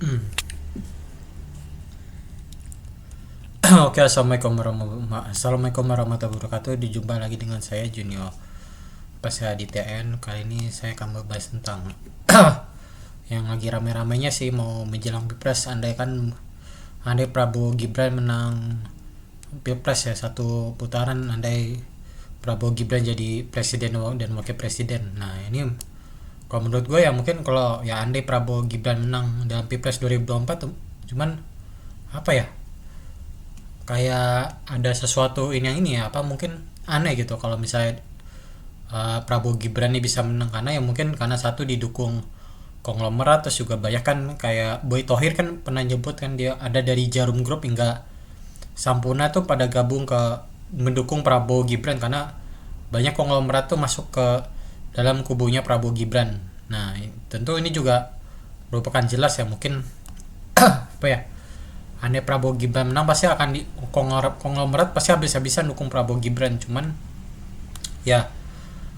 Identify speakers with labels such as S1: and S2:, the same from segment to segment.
S1: Oke, Assalamualaikum warahmatullahi wabarakatuh. Dijumpa lagi dengan saya Junior Pasya di TN. Kali ini saya akan membahas tentang yang lagi rame-ramenya sih mau menjelang Pilpres. Andai Prabowo Gibran menang Pilpres ya satu putaran, andai Prabowo Gibran jadi presiden dan wakil presiden. Nah, ini kalau menurut gue ya mungkin kalau ya andai Prabowo Gibran menang dalam Pilpres 2024 tuh, cuman apa ya, kayak ada sesuatu ini ya, apa mungkin aneh gitu kalau misalnya Prabowo Gibran ini bisa menang, karena ya mungkin karena satu didukung konglomerat, terus juga banyak kan kayak Boy Thohir kan pernah nyebut kan dia ada dari Jarum Group hingga Sampurna tuh pada gabung ke mendukung Prabowo Gibran karena banyak konglomerat tuh masuk ke dalam kubunya Prabowo Gibran. Nah, tentu ini juga merupakan jelas ya mungkin apa ya, andai Prabowo Gibran menang pasti akan di konglomerat pasti habis-habisan dukung Prabowo Gibran. Cuman ya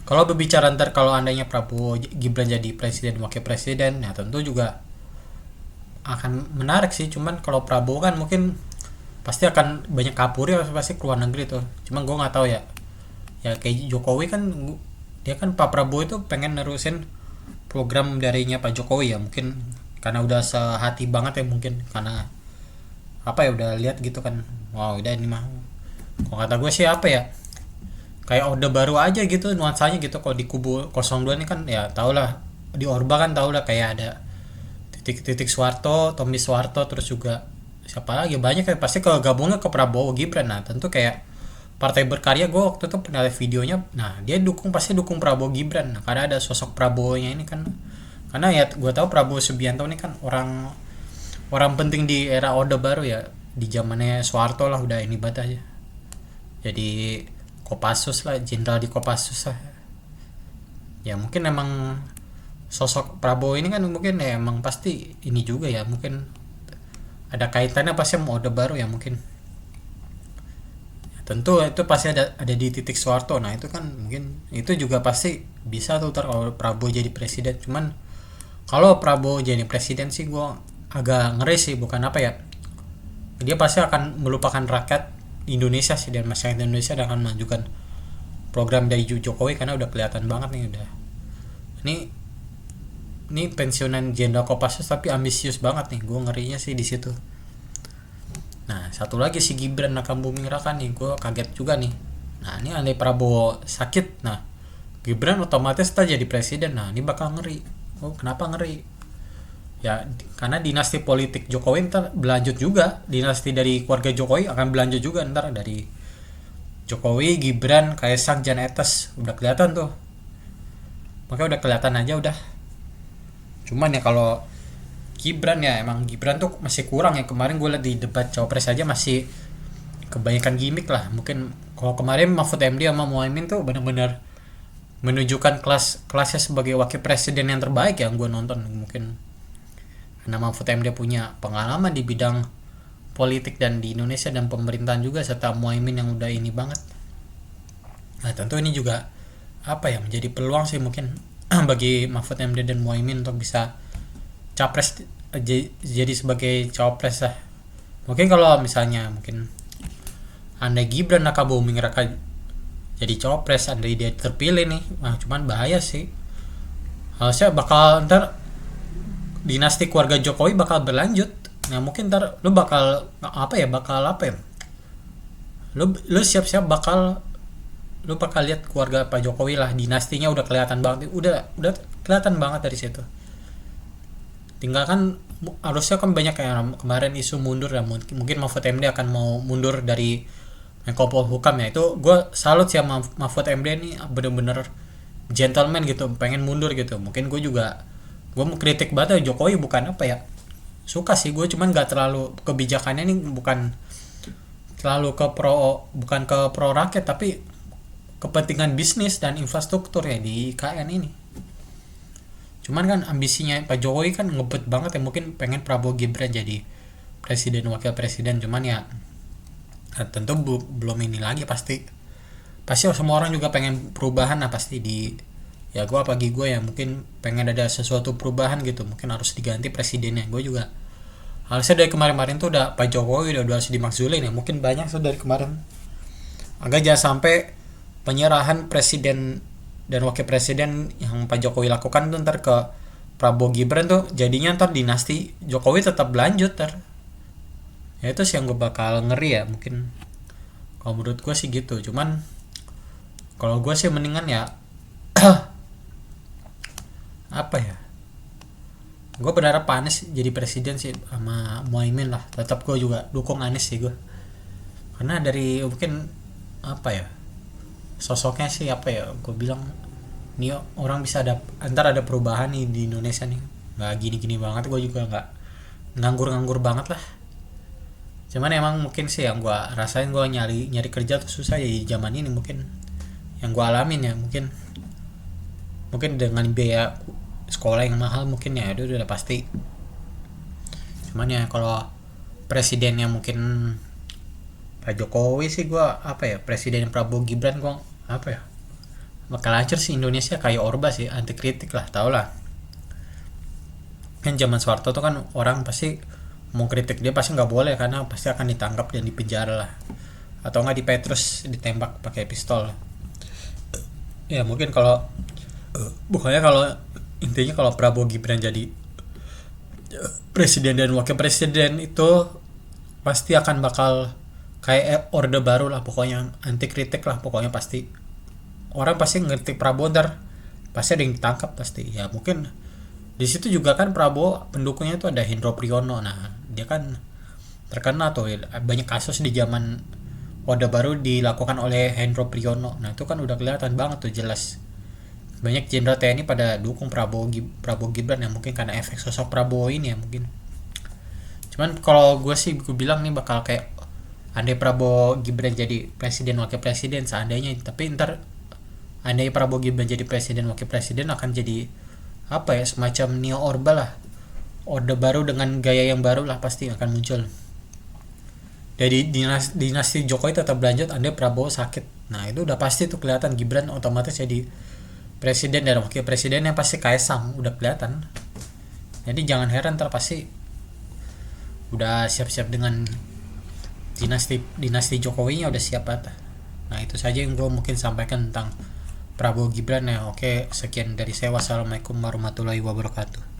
S1: kalau berbicara ntar kalau andainya Prabowo Gibran jadi presiden wakil presiden ya tentu juga akan menarik sih. Cuman kalau Prabowo kan mungkin pasti akan banyak kapuri, pasti keluar negeri tuh. Cuman gue nggak tahu ya, ya kayak Jokowi kan, dia kan Pak Prabowo itu pengen nerusin program darinya Pak Jokowi ya, mungkin karena udah sehati banget ya, mungkin karena apa ya udah lihat gitu kan, wow udah ini mah kalau kata gue sih apa ya, kayak orde baru aja gitu nuansanya gitu. Kalau di kubu 02 ini kan ya tau lah, di Orba kan tau lah kayak ada titik Soeharto, Tommy Soeharto, terus juga siapa lagi banyak ya, pasti kalau gabungnya ke Prabowo Gibran. Nah tentu kayak Partai Berkarya, gue waktu itu pernah lihat videonya, nah dia pasti dukung Prabowo Gibran. Nah, karena ada sosok Prabowo nya ini kan, karena ya gue tahu Prabowo Subianto ini kan orang orang penting di era Orde Baru ya, di zamannya Soeharto lah udah ini banget aja, jadi Kopassus lah, jenderal di Kopassus lah. Ya mungkin emang sosok Prabowo ini kan mungkin ya emang pasti ini juga ya, mungkin ada kaitannya pasti sama Orde Baru ya mungkin. Ya, tentu itu pasti ada di titik Soeharto. Nah itu kan mungkin itu juga pasti bisa tuh kalau Prabowo jadi presiden. Cuman kalau Prabowo jadi presiden sih gue agak ngeri sih, bukan apa ya, dia pasti akan melupakan rakyat Indonesia sih, dan masyarakat Indonesia dan akan mengajukan program dari Jokowi karena udah kelihatan banget nih, udah ini pensiunan Jenderal Kopassus tapi ambisius banget nih, gue ngerinya sih di situ. Nah satu lagi si Gibran Raka Buming Raka nih, gue kaget juga nih. Nah ini andai Prabowo sakit, nah Gibran otomatis tak jadi presiden. Nah ini bakal ngeri. Oh kenapa ngeri ya, karena dinasti politik Jokowi ntar berlanjut juga, dinasti dari keluarga Jokowi akan berlanjut juga ntar, dari Jokowi, Gibran, Kaisang, Jan Etes, udah kelihatan tuh, makanya udah kelihatan aja udah. Cuman ya kalau Gibran ya emang Gibran tuh masih kurang ya, kemarin gue liat di debat cawapres aja masih kebanyakan gimmick lah. Mungkin kalau kemarin Mahfud MD sama Muhaimin tuh benar-benar menunjukkan kelasnya sebagai wakil presiden yang terbaik yang gue nonton. Mungkin karena Mahfud MD punya pengalaman di bidang politik dan di Indonesia dan pemerintahan juga, serta Muhaimin yang udah ini banget. Nah tentu ini juga apa ya, menjadi peluang sih mungkin bagi Mahfud MD dan Muhaimin untuk bisa capres, jadi sebagai cawapres lah. Mungkin kalau misalnya mungkin andai Gibran Raka Buming Raka jadi cawapres, andai dia terpilih nih, nah cuman bahaya sih, harusnya bakal ntar dinasti keluarga Jokowi bakal berlanjut. Nah mungkin ntar lu bakal apa ya, lu siap-siap bakal lu bakal lihat keluarga Pak Jokowi lah, dinastinya udah kelihatan banget, udah kelihatan banget dari situ. Tinggal kan harusnya kan banyak kayak kemarin isu mundur ya, mungkin Mahfud MD akan mau mundur dari Menko Polhukam ya. Itu gue salut sih sama Mahfud MD ini, bener-bener gentleman gitu, pengen mundur gitu. Mungkin gue mau kritik banget ya Jokowi, bukan apa ya, suka sih gue, cuman gak terlalu kebijakannya ini bukan terlalu bukan ke pro rakyat, tapi kepentingan bisnis dan infrastruktur ya di IKN ini. Cuman kan ambisinya Pak Jokowi kan ngebet banget ya, mungkin pengen Prabowo Gibran jadi presiden wakil presiden. Cuman ya tentu belum ini lagi, pasti semua orang juga pengen perubahan lah pasti di, ya gue ya mungkin pengen ada sesuatu perubahan gitu, mungkin harus diganti presidennya. Gue juga Harusnya dari kemarin-kemarin tuh udah Pak Jokowi udah harus dimakzulin ya, mungkin banyak tuh dari kemarin. Agak jangan sampai penyerahan presiden dan wakil presiden yang Pak Jokowi lakukan tuh ntar ke Prabowo Gibran tuh jadinya ntar dinasti Jokowi tetap berlanjut ntar. Ya itu sih yang gue bakal ngeri ya mungkin. Kalau menurut gue sih gitu. Cuman kalau gue sih mendingan ya apa ya? Gue berharap Pak Anies jadi presiden sih sama Muhaimin lah. Tetap gue juga dukung Anies sih gue. Karena dari mungkin apa ya? Sosoknya sih apa ya? Gue bilang nih orang bisa ada antar ada perubahan nih di Indonesia nih. Nggak gini-gini banget, gue juga nggak nganggur-nganggur banget lah. Cuman emang mungkin sih yang gue rasain, gue nyari nyari kerja tuh susah ya di zaman ini mungkin. Yang gue alamin ya mungkin dengan biaya sekolah yang mahal mungkin ya itu udah pasti. Cuman ya kalau presidennya mungkin Pak Jokowi sih gue apa ya, presiden Prabowo Gibran gue apa ya, bakal hancur sih Indonesia kayak Orba sih, anti kritik lah, tau lah. Kan zaman Soeharto tuh kan orang pasti mau kritik dia pasti nggak boleh karena pasti akan ditangkap dan dipenjara lah, atau nggak di Petrus ditembak pakai pistol. Ya mungkin kalau bukannya kalau intinya kalau Prabowo Gibran jadi presiden dan wakil presiden itu pasti akan bakal kayak orde baru lah, pokoknya anti kritik lah, pokoknya pasti orang pasti ngerti Prabowo ntar pasti ada yang ditangkap pasti ya. Mungkin di situ juga kan Prabowo pendukungnya itu ada Hendro Priyono, nah dia kan terkena tuh banyak kasus di zaman Orde Baru dilakukan oleh Hendro Priyono. Nah itu kan udah kelihatan banget tuh jelas banyak jenderal TNI pada dukung Prabowo Gibran ya, mungkin karena efek sosok Prabowo ini ya mungkin. Cuman kalau gue sih gue bilang nih bakal kayak andai Prabowo Gibran jadi presiden wakil presiden seandainya, tapi ntar andai Prabowo Gibran jadi presiden wakil presiden akan jadi apa ya, semacam neo orba lah, orde baru dengan gaya yang baru lah pasti akan muncul. Jadi dinasti Jokowi tetap berlanjut andai Prabowo sakit. Nah itu udah pasti tuh kelihatan Gibran otomatis jadi presiden dan wakil presiden yang pasti Kaisang udah kelihatan. Jadi jangan heran ntar pasti udah siap-siap dengan dinasti Jokowinya udah siap banget. Nah itu saja yang gue mungkin sampaikan tentang Prabowo Gibran ya. Oke, sekian dari saya. Wassalamualaikum warahmatullahi wabarakatuh.